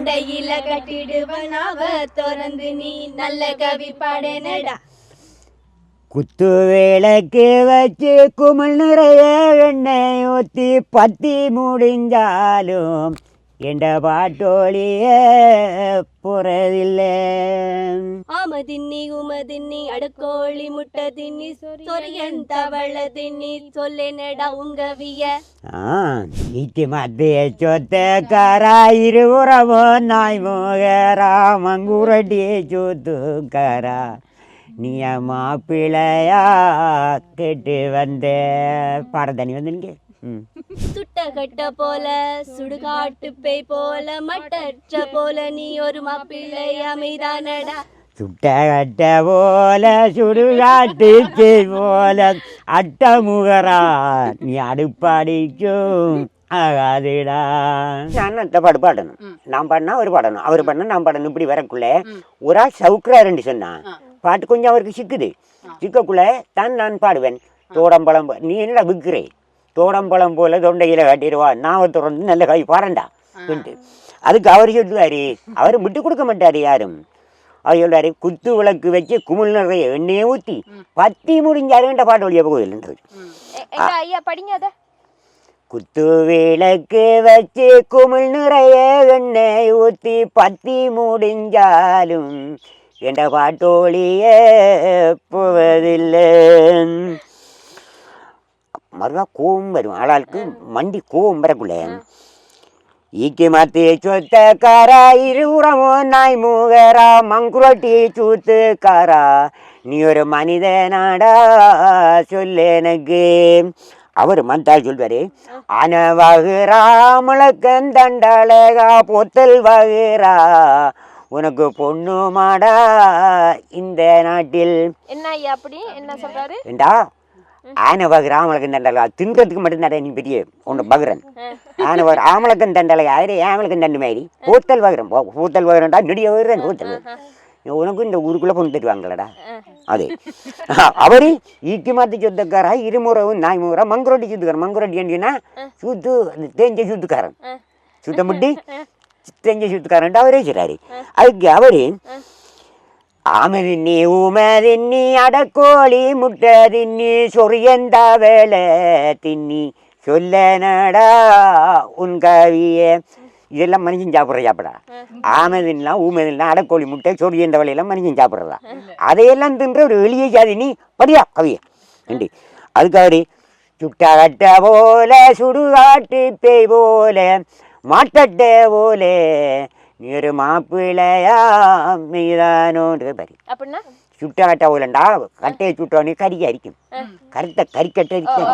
மண்டையில கட்டிடுவனாவ திறந்து நீ நல்ல கவி பாடனடா. குத்து விளக்கு வச்சு குமிழ் நிறைய எண்ணெய் ஊற்றி பத்தி முடிஞ்சாலும் என்ற பாட்டோழிய போறதில்லை. ஆம தின்னி உம தின்னி அடக்கோழி முட்டை தின்னி சொரியன் தவள தின்னி சொல்லேனடா உங்கவிய. ஈட்டி மத்திய சொத்தக்காரா இருபுறமோ நாய் மோகரா மங்குரட்டி சொத்துக்காரா நீ மாப்பிள்ளையா கேட்டு வந்த பாடத்தண்ணி வந்துங்க. சுட்ட கட்ட போல சுடுகாட்டு பேய் போல மட்டற்ற போல நீ ஒரு மாப்பிள்ளையா மீதானடா. சுட்ட கட்ட போல சுடுகாட்டு பேய் போல அட்டமுகரா நீ அடுப்பாடிக்கும் ஆகாதுடா. நான் பாடு பாடணும், நான் பாடினா அவர் பாடணும், அவர் பாடினா நான் பாடணும். இப்படி வரக்குள்ள ஒரு ஆள் சவுக்குறாருன்னு சொன்னான். பாட்டு கொஞ்சம் அவருக்கு சிக்குது. சிக்கக்குள்ள தான் நான் பாடுவேன். தோடம்பழம் நீ என்னடா விற்கிறே, தோடம்பழம் போல தொண்டையில கட்டிடுவா, நான் தொடர்ந்து நல்ல கவி பாடண்டா. அதுக்கு அவர் சொல்லுவாரு, அவர் விட்டு கொடுக்க மாட்டாரு யாரும். அவர் சொல்றாரு, குத்து விளக்கு வச்சு குமிழ் நிறைய எண்ணெயை ஊற்றி பத்தி முடிஞ்சாருன்ற பாட்டு வழியா போகுதுன்றது. குத்து விளக்கு வச்சு குமிழ் நிறைய எண்ணெய் ஊற்றி பத்தி முடிஞ்சாலும் என்ற பாட்டோழிய போவதில்லை. மறுபா கோவம் வரும் ஆளாளுக்கு, மண்டி கோவம் வரக்குள்ள ஈக்கி மாத்தி சொத்தக்காரா இருபுறமோ நாய் மூகரா மங்குரட்டி சூத்துக்காரா நீ ஒரு மனிதனாடா சொல்லு எனக்கு. அவர் மந்தாள் சொல்வாரு, ஆன வகுரா முழக்கன் தண்டாளகா பொத்தல் வகுரா உனக்கு பொண்ணு மாடா இந்த நாட்டில். என்ன அப்படி என்ன சொல்றாரு? ஏண்டா ஆனை வகுற ஆமலக்கன் தண்டலை தின்றதுக்கு மட்டும்தாடா நீ பெரிய ஒன்று பகுரன். ஆனை வகுற ஆமலக்கன் தண்டலை ஆயிரம் ஏமலக்கன் தண்டு மாதிரி பூத்தல் வகுறேன். பூத்தல் வகுறேன்டா நெடிய வகுறேன். பூத்தல் உனக்கும் இந்த ஊருக்குள்ளே பொண்ணு தருவாங்களடா. அது அவரு ஈட்டி மாற்றி சொத்தக்காரா இருமுறவும் நாய் முறை மங்குரட்டி சுத்துக்காரன். மங்குரட்டி ஏன்னா சூத்து தேஞ்ச சூத்துக்காரன், சுத்த முட்டி தேஞ்ச சூத்துக்காரன்ட்டு அவரே சொல்றாரு. அதுக்கு அவரு ஆமதின்னி ஊமதின்னி அடக்கோழி முட்டை தின்னி சொரியந்த வேலை தின்னி சொல்லனடா உன் கவிய. இதெல்லாம் மனுஷன் சாப்பிட்றா. ஆமதின்லாம் ஊமதின்லாம் அடக்கோழி முட்டை சொரியந்த வேலையெல்லாம் மனுஷன் சாப்பிட்றதா. அதையெல்லாம் தின்ற ஒரு வெளியே ஜாதி நீ படியா கவிய நன்றி. அதுக்கு அவரு சுட்டா கட்ட போல சுடுகாட்டு பேய் போல மாட்டட்ட போல நீ ஒரு மாப்பிள்ளையா மீதானோன்றது பாரு. அப்படின்னா சுட்டா கட்ட போலண்டா, கட்டையை சுட்டோன்னே கறிக்க அரிக்கும், கருத்தை கறிக்கட்டை அரிக்கும்.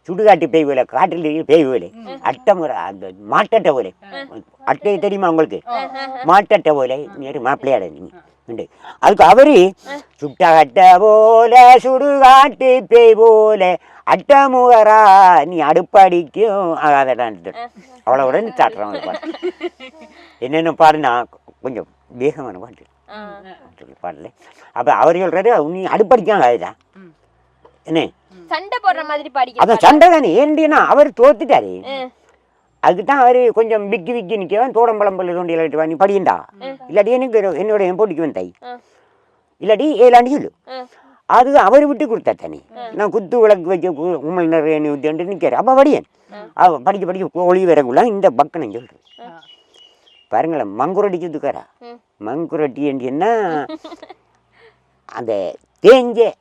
சுடுகாட்டு பேய் போல காட்டில் பேய் போல அட்டமுறை அந்த மாட்டட்டை போல அட்டையை தெரியுமா உங்களுக்கு? மாட்டட்டை போல நீ ஒரு மாப்பிள்ளையாட நீ. அதுக்கு அவரு சுட்டா கட்ட போல சுடுகாட்டு பேய் போல அட்டமுகரா நீ அடுப்படிக்கும் ஆகாதடான்ட்டு அவ்வளோட சாட்டுறான் பாட்டு. என்னென்ன பாடுனா கொஞ்சம் வேகமான பாட்டு பாடல. அப்போ அவர் சொல்றாரு நீ அடுப்படிக்காம ஆகுதா என்ன சண்டை போடுற மாதிரி பாடி. அதான் சண்டை தானே. ஏன்டினா அவர் தோத்துட்டாரு. அதுக்குதான் அவரு கொஞ்சம் விக்கி விக்கி நிற்கவன் தோடம்பழம் பல்லு தோண்டியில் நீ படியண்டா, இல்லாட்டி எனக்கு என்னோட போட்டிக்கு வந்தாய், இல்லாட்டி ஏழாண்டி சொல்லு. அது அவர் விட்டு கொடுத்தா தானே. நான் குத்து விளக்கு வச்சு உமல் நிறைய ஊற்றி நிற்கிறேன். அப்போ படியன் படிக்க படிக்க ஒளி வரக்குள்ள இந்த பக்கம் சொல்றேன் பாருங்களேன். மங்குரட்டி சுத்துக்காரா மங்குரட்டி என்றா அந்த தேஞ்ச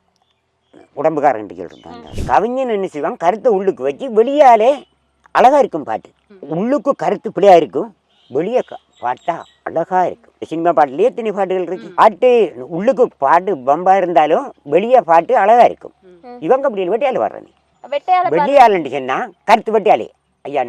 உடம்புக்காரன் சொல்றாங்க. கவிஞன் என்ன செய்வான், கருத்தை உள்ளுக்கு வச்சு வெளியாலே அழகா இருக்கும் பாட்டு. உள்ளுக்கு கருத்து பிள்ளையா இருக்கும், வெளியே பாட்டா அழகா இருக்கும். சினிமா பாட்டுலயே எத்தனை பாட்டுகள் இருக்கு. பாட்டு உள்ளுக்கு பாட்டு பம்பா இருந்தாலும் வெளியே பாட்டு அழகா இருக்கும். இவங்க அப்படி வெட்டியால் வர்றேன். வெட்டியால் சொன்னா கருத்து வெட்டியாலே ஐயா.